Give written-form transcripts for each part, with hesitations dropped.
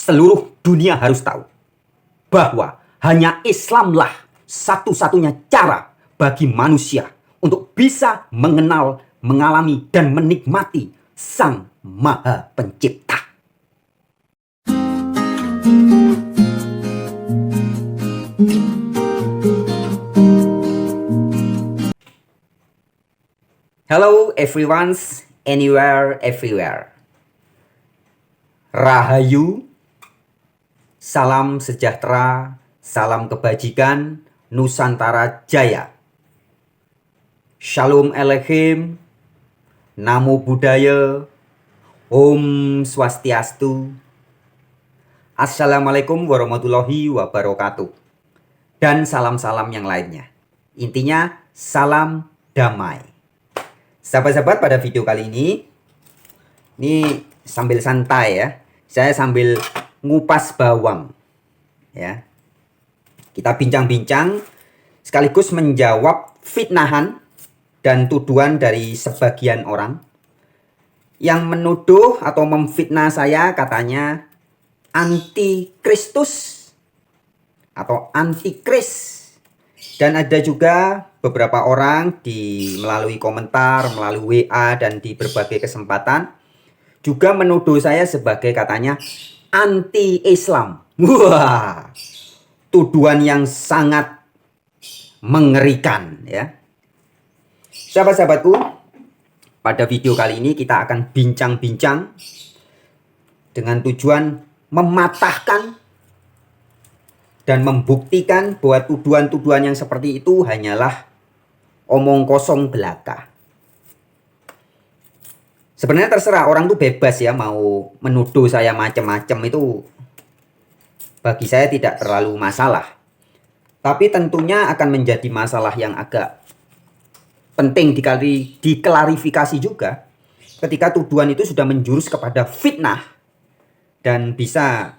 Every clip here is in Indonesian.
seluruh dunia harus tahu bahwa hanya Islamlah satu-satunya cara bagi manusia untuk bisa mengenal, mengalami, dan menikmati Sang Maha Pencipta. Hello everyone, anywhere, everywhere. Rahayu, salam sejahtera, salam kebajikan, Nusantara Jaya. Shalom Aleichem, Namo Buddhaya, Om Swastiastu, Assalamualaikum warahmatullahi wabarakatuh. Dan salam-salam yang lainnya. Intinya salam damai. Sahabat-sahabat, pada video kali ini sambil santai ya, saya sambil ngupas bawang ya. Kita bincang-bincang sekaligus menjawab fitnahan dan tuduhan dari sebagian orang yang menuduh atau memfitnah saya, katanya anti Kristus atau antikris. Dan ada juga beberapa orang melalui komentar, melalui WA, dan di berbagai kesempatan juga menuduh saya sebagai, katanya, anti-Islam. Wah, tuduhan yang sangat mengerikan ya. Sahabat-sahabatku, pada video kali ini kita akan bincang-bincang dengan tujuan mematahkan dan membuktikan bahwa tuduhan-tuduhan yang seperti itu hanyalah omong kosong belaka. Sebenarnya terserah, orang tuh bebas ya, mau menuduh saya macam-macam, itu bagi saya tidak terlalu masalah. Tapi tentunya akan menjadi masalah yang agak penting diklarifikasi juga ketika tuduhan itu sudah menjurus kepada fitnah dan bisa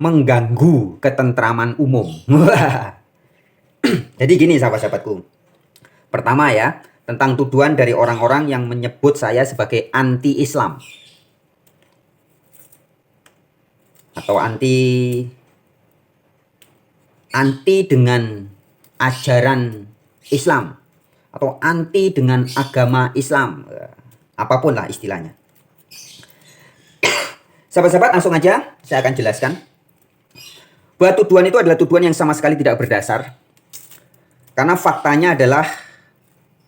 mengganggu ketentraman umum. Jadi gini sahabat-sahabatku. Pertama ya, tentang tuduhan dari orang-orang yang menyebut saya sebagai anti-Islam. Atau anti dengan ajaran Islam. Atau anti dengan agama Islam. Apapun lah istilahnya. Sahabat-sahabat, langsung aja saya akan jelaskan bahwa tuduhan itu adalah tuduhan yang sama sekali tidak berdasar. Karena faktanya adalah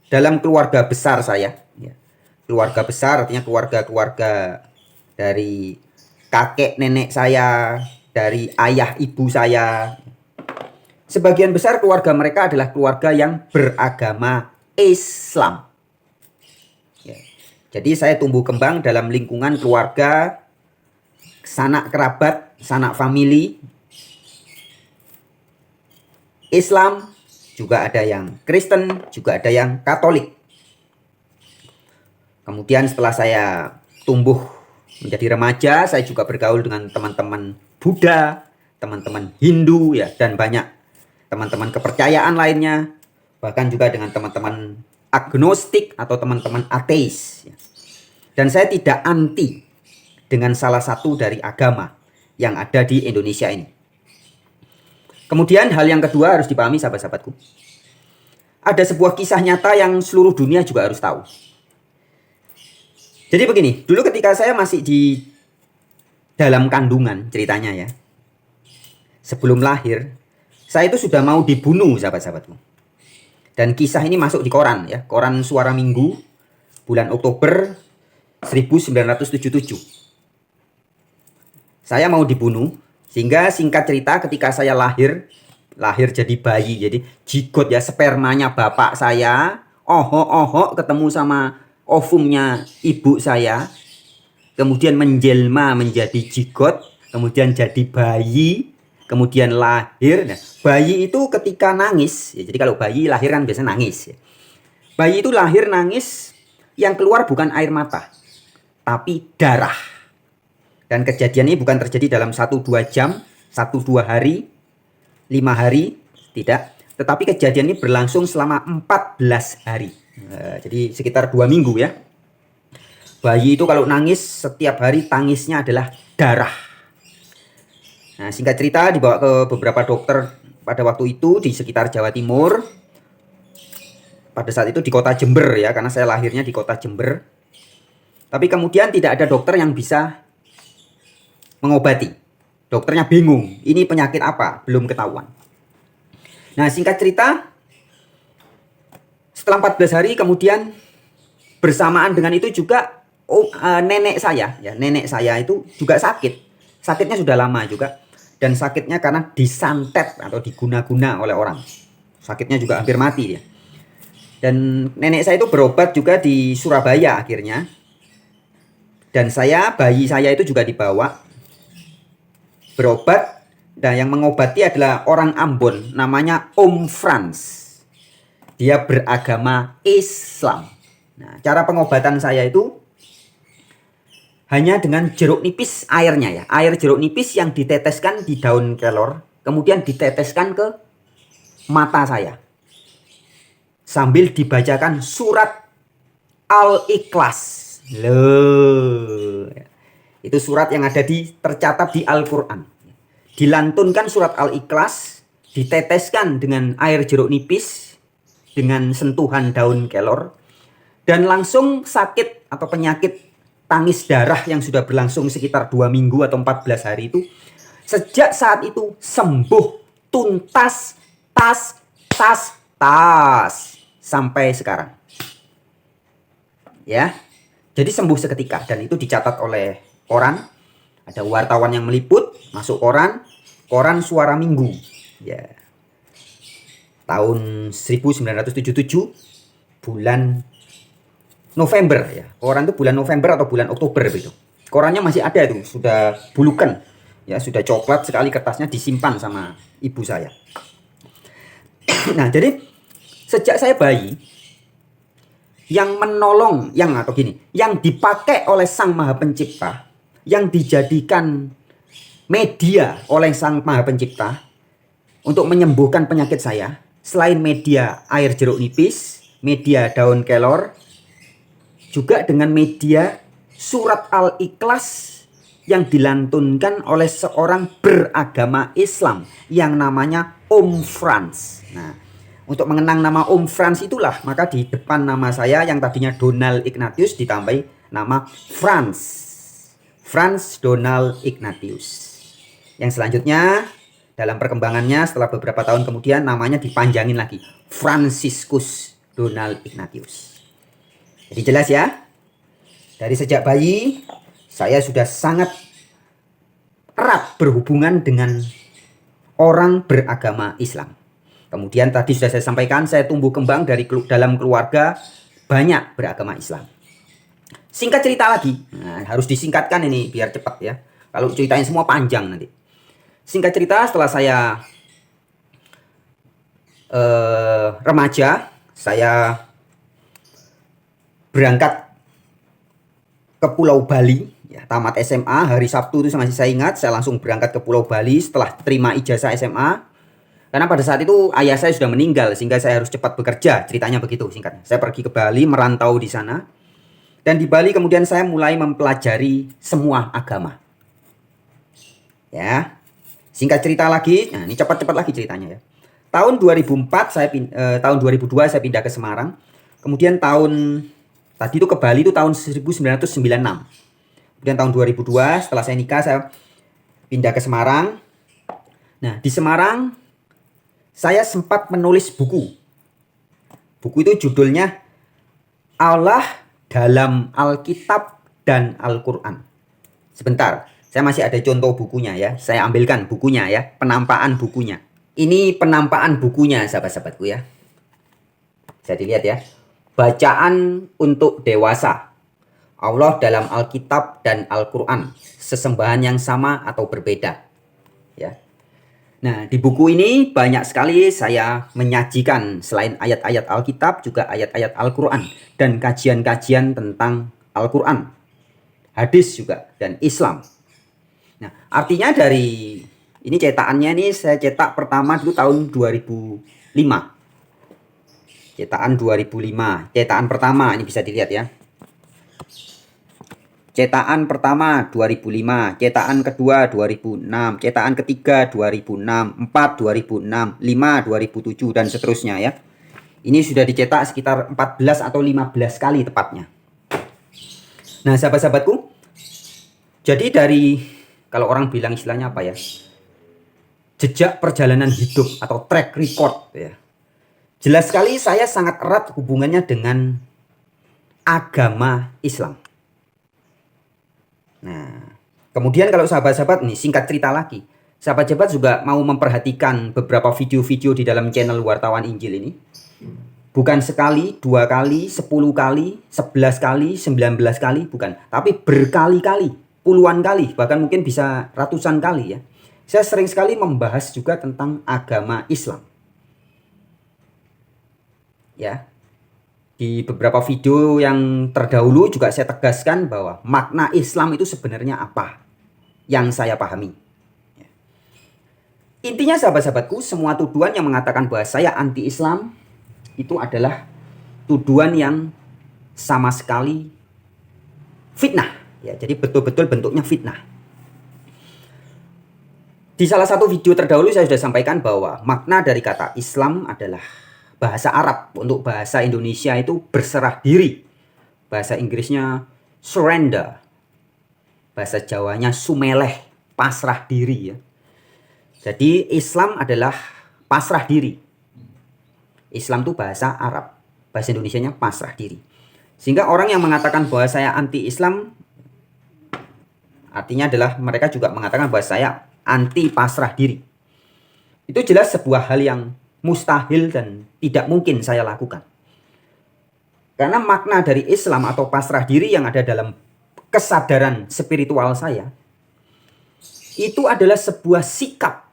dalam keluarga besar saya. Keluarga besar artinya keluarga-keluarga dari kakek nenek saya, dari ayah ibu saya. Sebagian besar keluarga mereka adalah keluarga yang beragama Islam. Jadi saya tumbuh kembang dalam lingkungan keluarga, sanak kerabat, sanak famili Islam, juga ada yang Kristen, juga ada yang Katolik. Kemudian setelah saya tumbuh menjadi remaja, saya juga bergaul dengan teman-teman Buddha, teman-teman Hindu ya, dan banyak teman-teman kepercayaan lainnya, bahkan juga dengan teman-teman agnostik atau teman-teman ateis. Dan saya tidak anti dengan salah satu dari agama yang ada di Indonesia ini. Kemudian hal yang kedua harus dipahami sahabat-sahabatku. Ada sebuah kisah nyata yang seluruh dunia juga harus tahu. Jadi begini, dulu ketika saya masih di dalam kandungan ceritanya ya. Sebelum lahir, saya itu sudah mau dibunuh sahabat-sahabatku. Dan kisah ini masuk di koran ya, koran Suara Minggu bulan Oktober 1977. Saya mau dibunuh. Sehingga singkat cerita ketika saya lahir jadi bayi, jadi jigot ya, spermanya bapak saya, ketemu sama ovumnya ibu saya, kemudian menjelma menjadi jigot, kemudian jadi bayi, kemudian lahir. Nah, bayi itu ketika nangis, ya, jadi kalau bayi lahir kan biasanya nangis. Ya. Bayi itu lahir nangis, yang keluar bukan air mata, tapi darah. Dan kejadian ini bukan terjadi dalam 1-2 jam, 1-2 hari, 5 hari, tidak. Tetapi kejadian ini berlangsung selama 14 hari. Jadi sekitar 2 minggu ya. Bayi itu kalau nangis setiap hari tangisnya adalah darah. Nah, singkat cerita dibawa ke beberapa dokter pada waktu itu di sekitar Jawa Timur. Pada saat itu di kota Jember ya, karena saya lahirnya di kota Jember. Tapi kemudian tidak ada dokter yang bisa mengobati. Dokternya bingung, ini penyakit apa? Belum ketahuan. Nah, singkat cerita, setelah 14 hari kemudian bersamaan dengan itu juga nenek saya itu juga sakit. Sakitnya sudah lama juga. Dan sakitnya karena disantet atau diguna-guna oleh orang. Sakitnya juga hampir mati dia. Dan nenek saya itu berobat juga di Surabaya akhirnya. Dan bayi saya itu juga dibawa berobat. Dan yang mengobati adalah orang Ambon, namanya Om Frans. Dia beragama Islam. Nah, cara pengobatan saya itu hanya dengan jeruk nipis airnya ya. Air jeruk nipis yang diteteskan di daun kelor, kemudian diteteskan ke mata saya. Sambil dibacakan surat Al-Ikhlas. Loh. Itu surat yang tercatat di Al-Quran. Dilantunkan surat Al-Ikhlas, diteteskan dengan air jeruk nipis, dengan sentuhan daun kelor, dan langsung sakit atau penyakit tangis darah yang sudah berlangsung sekitar 2 minggu atau 14 hari itu, sejak saat itu sembuh tuntas, tas sampai sekarang. Ya. Jadi sembuh seketika dan itu dicatat oleh koran. Ada wartawan yang meliput, masuk koran Suara Minggu. Ya. Tahun 1977 bulan November ya. Koran itu bulan November atau bulan Oktober itu. Korannya masih ada itu, sudah bulukan. Ya, sudah coklat sekali kertasnya, disimpan sama ibu saya. Nah, jadi sejak saya bayi yang menolong yang dipakai oleh Sang Maha Pencipta, yang dijadikan media oleh Sang Maha Pencipta untuk menyembuhkan penyakit saya, selain media air jeruk nipis, media daun kelor, juga dengan media surat Al-Ikhlas yang dilantunkan oleh seorang beragama Islam yang namanya Om Frans. Nah, untuk mengenang nama Om Frans itulah, maka di depan nama saya yang tadinya Donald Ignatius ditambahi nama Frans Donald Ignatius. Yang selanjutnya dalam perkembangannya setelah beberapa tahun kemudian namanya dipanjangin lagi, Franciscus Donald Ignatius. Jadi jelas ya, dari sejak bayi saya sudah sangat erat berhubungan dengan orang beragama Islam. Kemudian tadi sudah saya sampaikan, saya tumbuh kembang dalam keluarga banyak beragama Islam. Singkat cerita lagi, nah, harus disingkatkan ini biar cepat ya. Kalau ceritain semua panjang nanti. Singkat cerita, setelah saya remaja, saya berangkat ke Pulau Bali. Ya, tamat SMA hari Sabtu itu masih saya ingat, saya langsung berangkat ke Pulau Bali setelah terima ijazah SMA. Karena pada saat itu ayah saya sudah meninggal sehingga saya harus cepat bekerja. Ceritanya begitu singkatnya. Saya pergi ke Bali, merantau di sana. Dan di Bali kemudian saya mulai mempelajari semua agama. Ya. Singkat cerita lagi, nah ini cepat-cepat lagi ceritanya ya. Tahun 2004 tahun 2002 saya pindah ke Semarang. Kemudian tadi itu ke Bali itu tahun 1996. Kemudian tahun 2002 setelah saya nikah saya pindah ke Semarang. Nah, di Semarang saya sempat menulis buku. Buku itu judulnya Allah dalam Alkitab dan Al-Quran. Sebentar, saya masih ada contoh bukunya ya. Saya ambilkan bukunya ya, penampaan bukunya. Ini penampaan bukunya sahabat-sahabatku ya. Bisa dilihat ya. Bacaan untuk dewasa. Allah dalam Alkitab dan Al-Quran. Sesembahan yang sama atau berbeda. Ya. Nah, di buku ini banyak sekali saya menyajikan selain ayat-ayat Alkitab juga ayat-ayat Al-Quran dan kajian-kajian tentang Al-Quran, hadis juga, dan Islam. Nah, artinya dari ini cetakannya ini saya cetak pertama dulu tahun 2005. Cetakan 2005, cetakan pertama ini bisa dilihat ya. Cetakan pertama 2005, cetakan kedua 2006, cetakan ketiga 2006, 4 2006, 5 2007 dan seterusnya ya. Ini sudah dicetak sekitar 14 atau 15 kali tepatnya. Nah, sahabat-sahabatku, jadi dari kalau orang bilang istilahnya apa ya? Jejak perjalanan hidup atau track record ya. Jelas sekali saya sangat erat hubungannya dengan agama Islam. Nah, kemudian kalau sahabat-sahabat nih singkat cerita lagi, sahabat-sahabat juga mau memperhatikan beberapa video-video di dalam channel Wartawan Injil ini. Bukan sekali, 2 kali, 10 kali, 11 kali, 19 kali, bukan. Tapi berkali-kali, puluhan kali, bahkan mungkin bisa ratusan kali ya. Saya sering sekali membahas juga tentang agama Islam. Ya, di beberapa video yang terdahulu juga saya tegaskan bahwa makna Islam itu sebenarnya apa yang saya pahami. Intinya sahabat-sahabatku, semua tuduhan yang mengatakan bahwa saya anti-Islam itu adalah tuduhan yang sama sekali fitnah. Ya, jadi betul-betul bentuknya fitnah. Di salah satu video terdahulu saya sudah sampaikan bahwa makna dari kata Islam adalah bahasa Arab. Untuk bahasa Indonesia itu berserah diri. Bahasa Inggrisnya surrender. Bahasa Jawanya sumeleh, pasrah diri ya. Jadi Islam adalah pasrah diri. Islam itu bahasa Arab. Bahasa Indonesianya pasrah diri. Sehingga orang yang mengatakan bahwa saya anti-Islam, artinya adalah mereka juga mengatakan bahwa saya anti pasrah diri. Itu jelas sebuah hal yang mustahil dan tidak mungkin saya lakukan. Karena makna dari Islam atau pasrah diri yang ada dalam kesadaran spiritual saya, itu adalah sebuah sikap.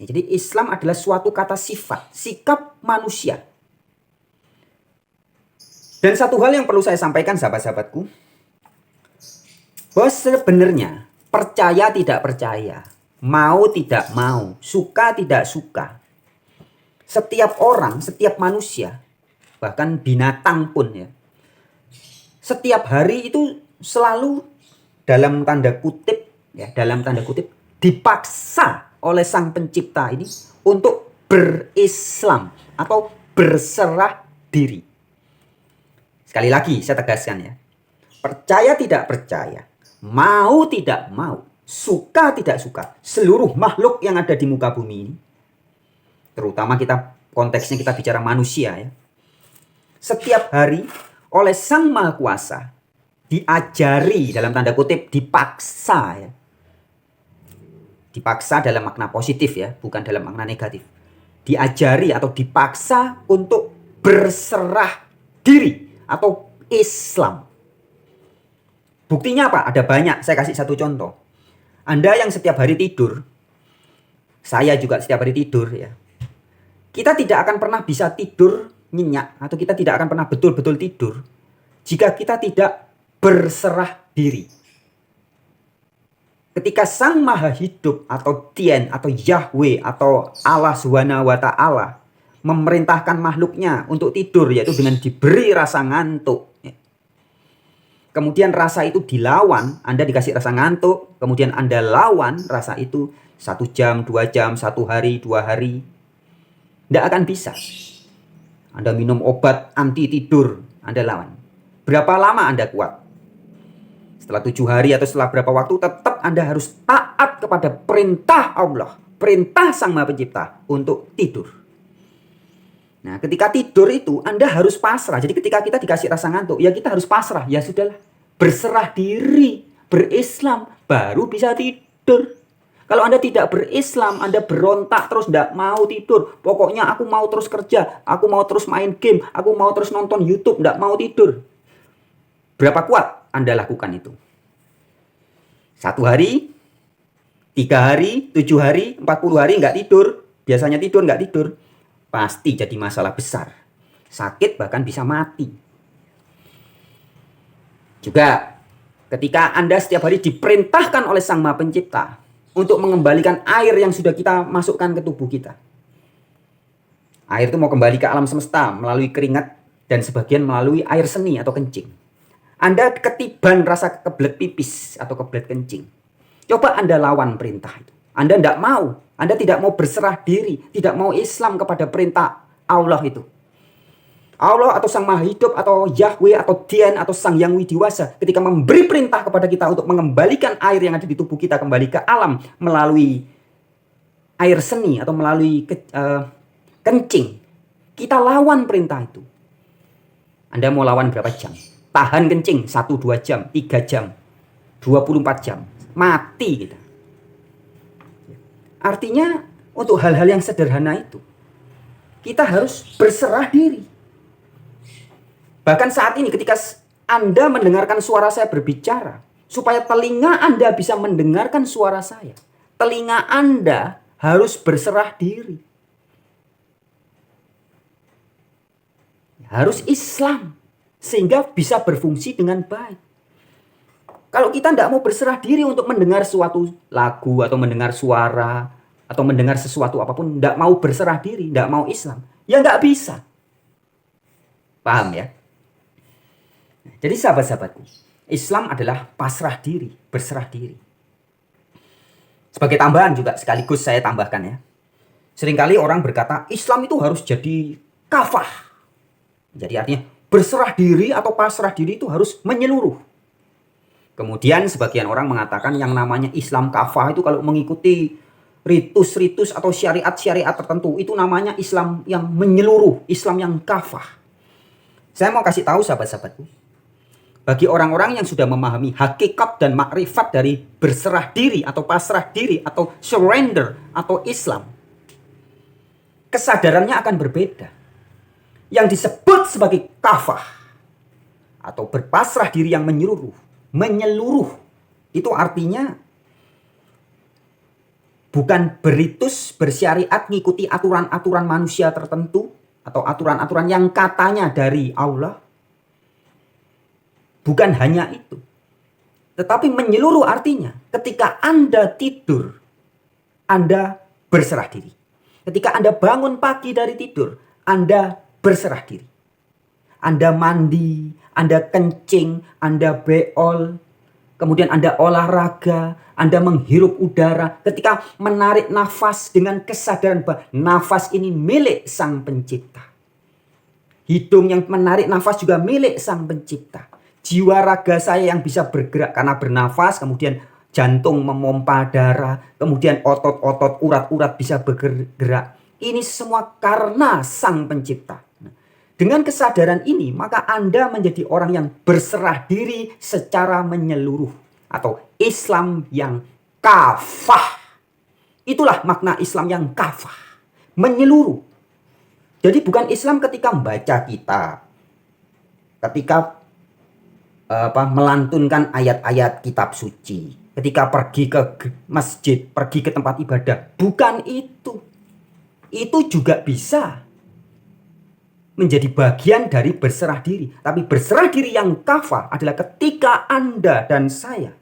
Jadi Islam adalah suatu kata sifat, sikap manusia. Dan satu hal yang perlu saya sampaikan sahabat-sahabatku, bahwa sebenarnya percaya tidak percaya, mau tidak mau, suka tidak suka, setiap orang, setiap manusia, bahkan binatang pun ya, setiap hari itu selalu dalam tanda kutip ya, dalam tanda kutip dipaksa oleh Sang Pencipta ini untuk berislam atau berserah diri. Sekali lagi saya tegaskan ya, percaya tidak percaya, mau tidak mau, suka tidak suka, seluruh makhluk yang ada di muka bumi ini, terutama kita konteksnya kita bicara manusia ya, setiap hari oleh Sang Maha Kuasa diajari dalam tanda kutip dipaksa ya. Dipaksa dalam makna positif ya, bukan dalam makna negatif. Diajari atau dipaksa untuk berserah diri atau Islam. Buktinya apa? Ada banyak. Saya kasih satu contoh. Anda yang setiap hari tidur, saya juga setiap hari tidur ya. Kita tidak akan pernah bisa tidur nyenyak atau kita tidak akan pernah betul-betul tidur jika kita tidak berserah diri. Ketika Sang Maha Hidup atau Tien atau Yahweh atau Allah Subhanahu wa Ta'ala memerintahkan makhluknya untuk tidur, yaitu dengan diberi rasa ngantuk. Kemudian rasa itu dilawan, Anda dikasih rasa ngantuk, kemudian Anda lawan rasa itu 1 jam, 2 jam, 1 hari, 2 hari. Tidak akan bisa. Anda minum obat anti tidur, Anda lawan. Berapa lama Anda kuat? Setelah 7 hari atau setelah berapa waktu, tetap Anda harus taat kepada perintah Allah, perintah Sang Maha Pencipta untuk tidur. Nah, ketika tidur itu Anda harus pasrah. Jadi ketika kita dikasih rasa ngantuk, ya kita harus pasrah. Ya sudahlah, berserah diri, berislam, baru bisa tidur. Kalau Anda tidak berislam, Anda berontak terus tidak mau tidur. Pokoknya aku mau terus kerja, aku mau terus main game, aku mau terus nonton YouTube, tidak mau tidur. Berapa kuat Anda lakukan itu? 1 hari, 3 hari, 7 hari, 40 hari nggak tidur. Biasanya tidur nggak tidur. Pasti jadi masalah besar. Sakit bahkan bisa mati. Juga ketika Anda setiap hari diperintahkan oleh Sang Maha Pencipta untuk mengembalikan air yang sudah kita masukkan ke tubuh kita. Air itu mau kembali ke alam semesta melalui keringat dan sebagian melalui air seni atau kencing. Anda ketiban rasa kebelet pipis atau kebelet kencing. Coba Anda lawan perintah itu. Anda tidak mau. Anda tidak mau berserah diri. Tidak mau Islam kepada perintah Allah itu. Allah atau Sang Maha Hidup atau Yahweh atau Dian atau Sang Yang Widiwasa ketika memberi perintah kepada kita untuk mengembalikan air yang ada di tubuh kita kembali ke alam melalui air seni atau melalui kencing. Kita lawan perintah itu. Anda mau lawan berapa jam? Tahan kencing 1-2 jam, 3 jam, 24 jam. Mati kita. Artinya untuk hal-hal yang sederhana itu kita harus berserah diri. Bahkan saat ini ketika Anda mendengarkan suara saya berbicara, supaya telinga Anda bisa mendengarkan suara saya, telinga Anda harus berserah diri. Harus Islam sehingga bisa berfungsi dengan baik. Kalau kita tidak mau berserah diri untuk mendengar suatu lagu atau mendengar suara atau mendengar sesuatu apapun, tidak mau berserah diri, tidak mau Islam, ya nggak bisa. Paham ya? Jadi sahabat-sahabatku, Islam adalah pasrah diri, berserah diri. Sebagai tambahan juga sekaligus saya tambahkan ya. Seringkali orang berkata Islam itu harus jadi kafah. Jadi artinya berserah diri atau pasrah diri itu harus menyeluruh. Kemudian sebagian orang mengatakan yang namanya Islam kafah itu kalau mengikuti ritus-ritus atau syariat-syariat tertentu itu namanya Islam yang menyeluruh, Islam yang kafah. Saya mau kasih tahu sahabat-sahabatku, bagi orang-orang yang sudah memahami hakikat dan makrifat dari berserah diri atau pasrah diri atau surrender atau Islam, kesadarannya akan berbeda. Yang disebut sebagai kafah atau berpasrah diri yang menyeluruh, itu artinya bukan beritus, bersyariat, ngikuti aturan-aturan manusia tertentu atau aturan-aturan yang katanya dari Allah. Bukan hanya itu. Tetapi menyeluruh artinya ketika Anda tidur, Anda berserah diri. Ketika Anda bangun pagi dari tidur, Anda berserah diri. Anda mandi, Anda kencing, Anda beol, kemudian Anda olahraga, Anda menghirup udara. Ketika menarik nafas dengan kesadaran bahwa nafas ini milik Sang Pencipta. Hidung yang menarik nafas juga milik Sang Pencipta. Jiwa raga saya yang bisa bergerak karena bernafas, kemudian jantung memompa darah, kemudian otot-otot, urat-urat bisa bergerak. Ini semua karena Sang Pencipta. Dengan kesadaran ini, maka Anda menjadi orang yang berserah diri secara menyeluruh. Atau Islam yang kafah. Itulah makna Islam yang kafah. Menyeluruh. Jadi bukan Islam ketika membaca kitab. Ketika melantunkan ayat-ayat kitab suci. Ketika pergi ke masjid, pergi ke tempat ibadah. Bukan itu. Itu juga bisa menjadi bagian dari berserah diri. Tapi berserah diri yang kafah adalah ketika Anda dan saya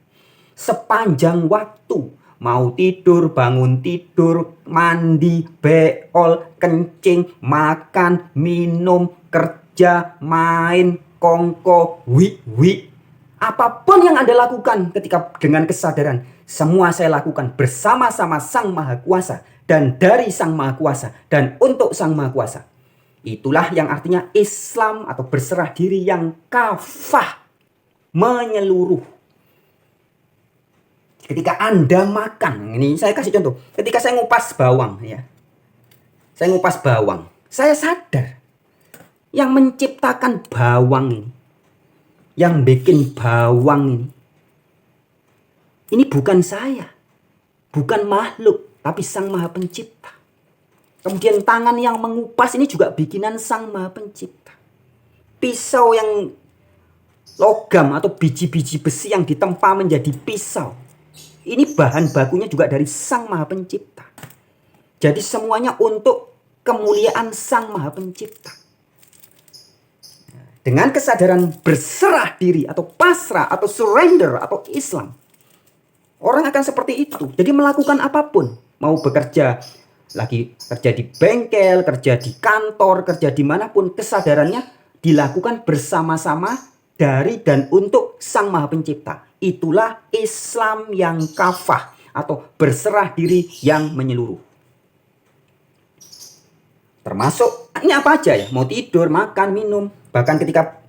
sepanjang waktu mau tidur, bangun tidur, mandi, beol, kencing, makan, minum, kerja, main, kongko, wi. Apapun yang Anda lakukan ketika dengan kesadaran, semua saya lakukan bersama-sama Sang Maha Kuasa dan dari Sang Maha Kuasa dan untuk Sang Maha Kuasa. Itulah yang artinya Islam atau berserah diri yang kafah, menyeluruh. Ketika Anda makan, ini saya kasih contoh. Ketika saya ngupas bawang, ya, saya ngupas bawang, saya sadar yang menciptakan bawang ini, yang bikin bawang ini bukan saya, bukan makhluk, tapi Sang Maha Pencipta. Kemudian tangan yang mengupas ini juga bikinan Sang Maha Pencipta. Pisau yang logam atau biji-biji besi yang ditempa menjadi pisau. Ini bahan bakunya juga dari Sang Maha Pencipta. Jadi semuanya untuk kemuliaan Sang Maha Pencipta. Dengan kesadaran berserah diri atau pasrah atau surrender atau Islam. Orang akan seperti itu. Jadi melakukan apapun. Mau bekerja, lagi kerja di bengkel, kerja di kantor, kerja dimanapun, kesadarannya dilakukan bersama-sama dari dan untuk Sang Maha Pencipta. Itulah Islam yang kafah atau berserah diri yang menyeluruh. Termasuk ini apa aja ya, mau tidur, makan, minum, bahkan ketika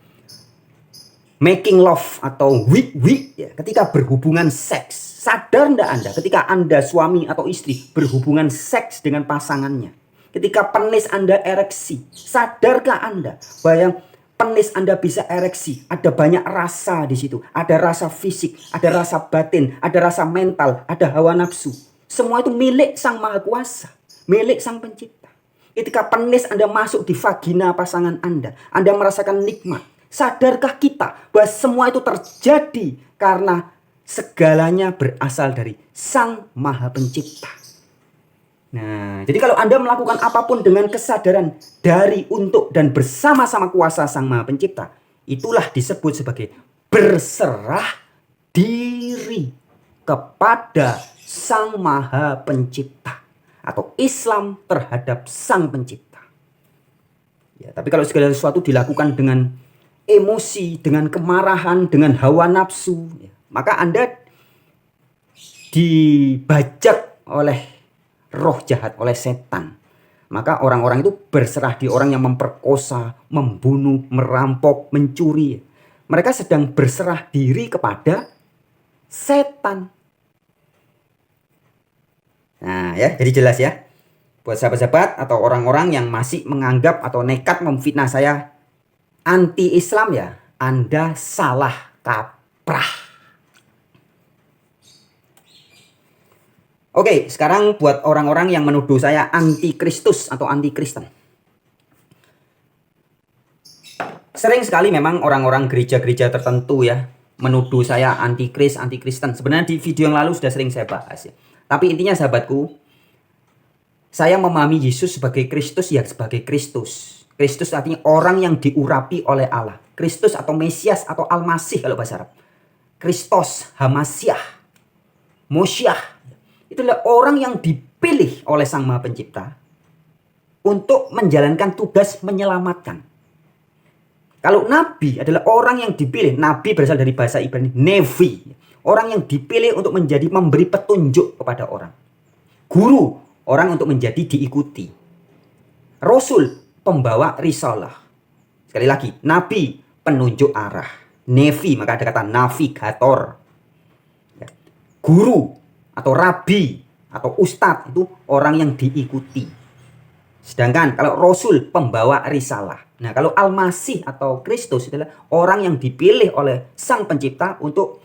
making love atau ya, ketika berhubungan seks. Sadar enggak Anda ketika Anda suami atau istri berhubungan seks dengan pasangannya? Ketika penis Anda ereksi, sadarkah Anda bahwa yang penis Anda bisa ereksi, ada banyak rasa di situ. Ada rasa fisik, ada rasa batin, ada rasa mental, ada hawa nafsu. Semua itu milik Sang Maha Kuasa, milik Sang Pencipta. Ketika penis Anda masuk di vagina pasangan Anda merasakan nikmat. Sadarkah kita bahwa semua itu terjadi karena segalanya berasal dari Sang Maha Pencipta. Nah, jadi kalau Anda melakukan apapun dengan kesadaran dari, untuk, dan bersama-sama kuasa Sang Maha Pencipta, itulah disebut sebagai berserah diri kepada Sang Maha Pencipta atau Islam terhadap Sang Pencipta. Ya, tapi kalau segala sesuatu dilakukan dengan emosi, dengan kemarahan, dengan hawa nafsu, ya, maka Anda dibajak oleh roh jahat, oleh setan. Maka orang-orang itu berserah di orang yang memperkosa, membunuh, merampok, mencuri. Mereka sedang berserah diri kepada setan. Nah ya, jadi jelas ya. Buat sahabat-sahabat atau orang-orang yang masih menganggap atau nekat memfitnah saya anti-Islam, ya, Anda salah kaprah. Oke, sekarang buat orang-orang yang menuduh saya anti-Kristus atau anti-Kristen. Sering sekali memang orang-orang gereja-gereja tertentu ya menuduh saya anti-Kristen. Sebenarnya di video yang lalu sudah sering saya bahas ya. Tapi intinya sahabatku, saya memahami Yesus sebagai Kristus ya sebagai Kristus. Kristus artinya orang yang diurapi oleh Allah. Kristus atau Mesias atau Al-Masih kalau bahasa Arab. Kristos, Hamasyah, Mosyah. Itulah orang yang dipilih oleh Sang Maha Pencipta untuk menjalankan tugas menyelamatkan. Kalau nabi adalah orang yang dipilih, nabi berasal dari bahasa Ibrani, nevi, orang yang dipilih untuk menjadi memberi petunjuk kepada orang. Guru, orang untuk menjadi diikuti. Rasul, pembawa risalah. Sekali lagi, nabi, penunjuk arah. Nevi, maka ada kata navigator. Guru atau rabi atau ustadz itu orang yang diikuti. Sedangkan kalau Rasul pembawa risalah. Nah kalau Al-Masih atau Kristus adalah orang yang dipilih oleh Sang Pencipta untuk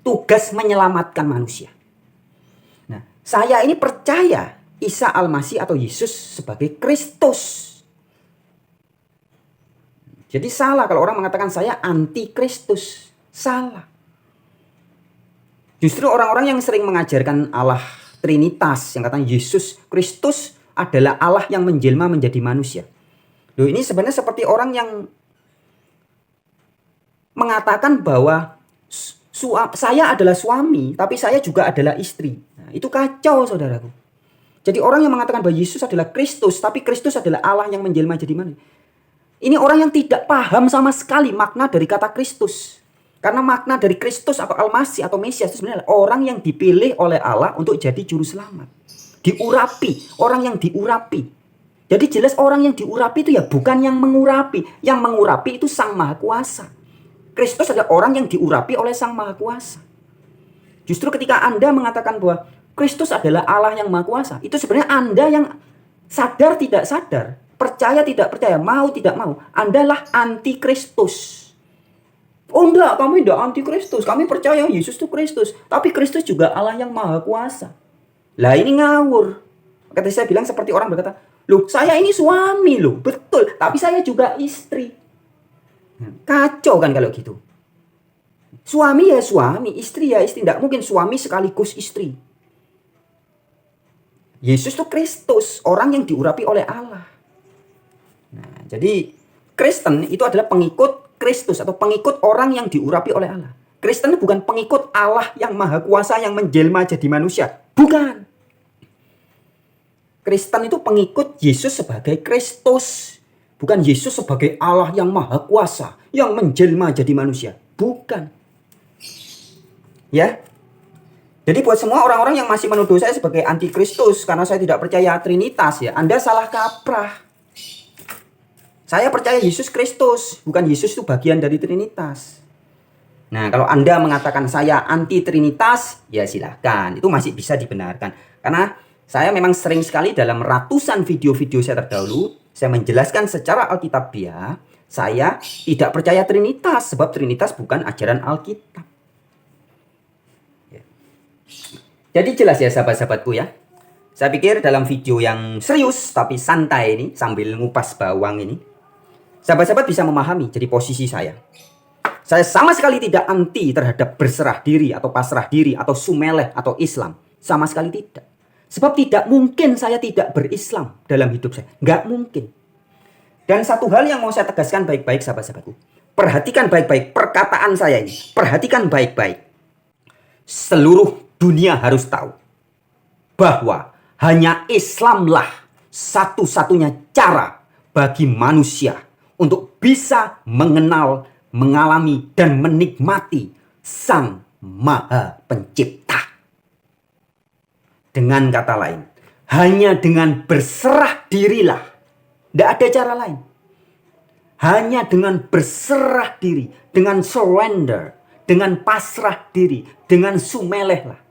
tugas menyelamatkan manusia. Nah saya ini percaya Isa Al-Masih atau Yesus sebagai Kristus. Jadi salah kalau orang mengatakan saya anti Kristus. Salah. Justru orang-orang yang sering mengajarkan Allah Trinitas, yang katanya Yesus Kristus adalah Allah yang menjelma menjadi manusia. Loh, ini sebenarnya seperti orang yang mengatakan bahwa saya adalah suami, tapi saya juga adalah istri. Nah, itu kacau saudaraku. Jadi orang yang mengatakan bahwa Yesus adalah Kristus, tapi Kristus adalah Allah yang menjelma jadi manusia. Ini orang yang tidak paham sama sekali makna dari kata Kristus. Karena makna dari Kristus atau Al-Masih atau Mesias itu sebenarnya orang yang dipilih oleh Allah untuk jadi juru selamat. Diurapi, orang yang diurapi. Jadi jelas orang yang diurapi itu ya bukan yang mengurapi. Yang mengurapi itu Sang Maha Kuasa. Kristus adalah orang yang diurapi oleh Sang Maha Kuasa. Justru ketika Anda mengatakan bahwa Kristus adalah Allah yang Maha Kuasa, itu sebenarnya Anda yang sadar tidak sadar, percaya tidak percaya, mau tidak mau, Anda lah anti Kristus. Oh enggak, kami enggak anti Kristus. Kami percaya Yesus itu Kristus. Tapi Kristus juga Allah yang Maha Kuasa. Lah ini ngawur. Kata saya bilang seperti orang berkata, loh saya ini suami loh. Betul, tapi saya juga istri. Kacau kan kalau gitu. Suami ya suami, istri ya istri. Tidak mungkin suami sekaligus istri. Yesus itu Kristus, orang yang diurapi oleh Allah. Nah, jadi Kristen itu adalah pengikut Kristus atau pengikut orang yang diurapi oleh Allah. Kristen bukan pengikut Allah yang Maha Kuasa yang menjelma jadi manusia. Bukan. Kristen itu pengikut Yesus sebagai Kristus. Bukan Yesus sebagai Allah yang maha kuasa, yang menjelma jadi manusia. Bukan. Ya. Jadi buat semua orang-orang yang masih menuduh saya sebagai antikristus karena saya tidak percaya Trinitas ya, Anda salah kaprah. Saya percaya Yesus Kristus, bukan Yesus itu bagian dari Trinitas. Nah, kalau Anda mengatakan saya anti Trinitas, ya silahkan, itu masih bisa dibenarkan. Karena saya memang sering sekali dalam ratusan video-video saya terdahulu, saya menjelaskan secara alkitabiah, saya tidak percaya Trinitas, sebab Trinitas bukan ajaran Alkitab. Jadi jelas ya sahabat-sahabatku ya. Saya pikir dalam video yang serius tapi santai ini, sambil ngupas bawang ini, sahabat-sahabat bisa memahami jadi posisi saya. Saya sama sekali tidak anti terhadap berserah diri atau pasrah diri atau sumeleh atau Islam. Sama sekali tidak. Sebab tidak mungkin saya tidak berislam dalam hidup saya. Nggak mungkin. Dan satu hal yang mau saya tegaskan baik-baik sahabat-sahabatku. Perhatikan baik-baik perkataan saya ini. Perhatikan baik-baik. Seluruh dunia harus tahu bahwa hanya Islamlah satu-satunya cara bagi manusia untuk bisa mengenal, mengalami, dan menikmati Sang Maha Pencipta. Dengan kata lain, hanya dengan berserah dirilah, tidak ada cara lain. Hanya dengan berserah diri, dengan surrender, dengan pasrah diri, dengan sumeleh lah,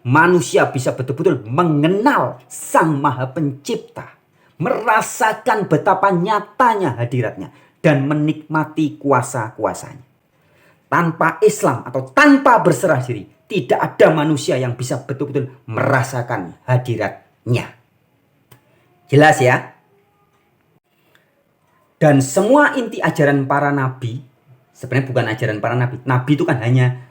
manusia bisa betul-betul mengenal Sang Maha Pencipta, merasakan betapa nyatanya hadiratnya, dan menikmati kuasa-kuasanya. Tanpa Islam atau tanpa berserah diri, tidak ada manusia yang bisa betul-betul merasakan hadiratnya. Jelas ya? Dan semua inti ajaran para nabi, sebenarnya bukan ajaran para nabi. Nabi itu kan hanya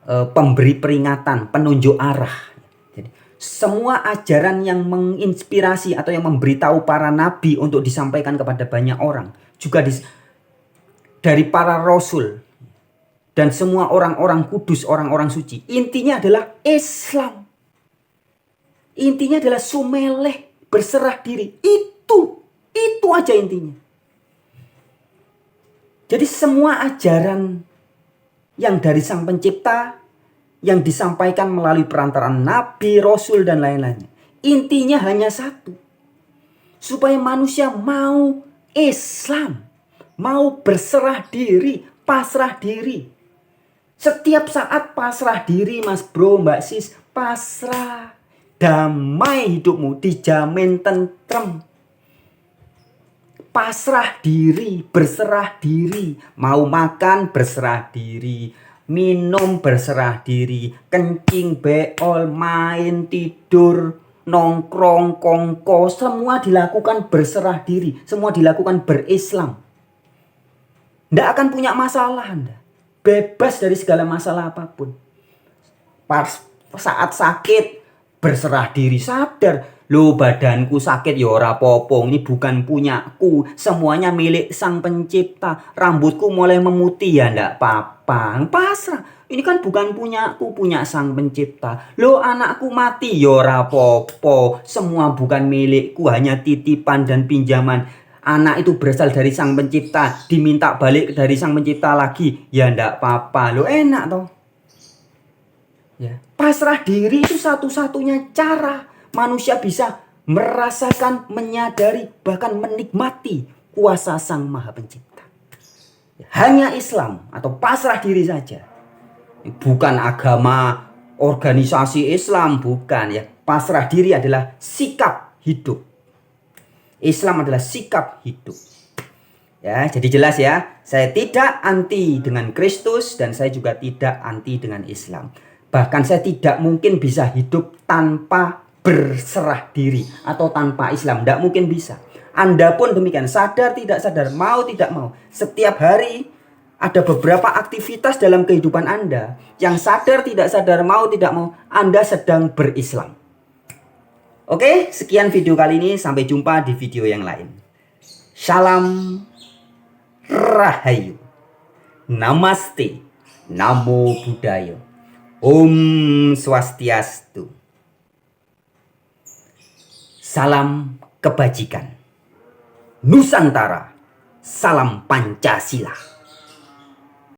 pemberi peringatan, penunjuk arah. Jadi, semua ajaran yang menginspirasi atau yang memberitahu para nabi untuk disampaikan kepada banyak orang, juga dari para rasul dan semua orang-orang kudus, orang-orang suci, intinya adalah Islam. Intinya adalah sumeleh, berserah diri. Itu aja intinya. Jadi semua ajaran yang dari Sang Pencipta, yang disampaikan melalui perantaraan nabi, rasul, dan lain-lainnya, intinya hanya satu. Supaya manusia mau Islam, mau berserah diri, pasrah diri. Setiap saat pasrah diri, mas bro, mbak sis, pasrah. Damai hidupmu, dijamin tentrem. Pasrah diri, berserah diri. Mau makan, berserah diri. Minum, berserah diri. Kencing, beol, main, tidur, nongkrong, kongko. Semua dilakukan berserah diri. Semua dilakukan berislam. Tidak akan punya masalah Anda. Bebas dari segala masalah apapun. Saat sakit, berserah diri, sadar. Loh, badanku sakit ya ora apa-apa, ini bukan punyaku, semuanya milik Sang Pencipta. Rambutku mulai memutih ya ndak apa-apa, pasrah. Ini kan bukan punyaku, punya Sang Pencipta. Loh, anakku mati ya ora apa-apa, semua bukan milikku, hanya titipan dan pinjaman. Anak itu berasal dari Sang Pencipta, diminta balik dari Sang Pencipta lagi, ya ndak apa-apa. Loh, enak toh. Ya, pasrah diri itu satu-satunya cara manusia bisa merasakan, menyadari, bahkan menikmati kuasa Sang Maha Pencipta. Hanya Islam atau pasrah diri saja. Bukan agama, organisasi Islam, bukan ya. Pasrah diri adalah sikap hidup. Islam adalah sikap hidup. Ya, jadi jelas ya, saya tidak anti dengan Kristus dan saya juga tidak anti dengan Islam. Bahkan saya tidak mungkin bisa hidup tanpa berserah diri atau tanpa Islam. Tidak mungkin bisa. Anda pun demikian, sadar tidak sadar, mau tidak mau. Setiap hari ada beberapa aktivitas dalam kehidupan Anda yang sadar tidak sadar, mau tidak mau, Anda sedang berislam. Oke, sekian video kali ini. Sampai jumpa di video yang lain. Salam Rahayu. Namaste. Namo Buddhaya. Om Swastiastu. Salam kebajikan. Nusantara. Salam Pancasila.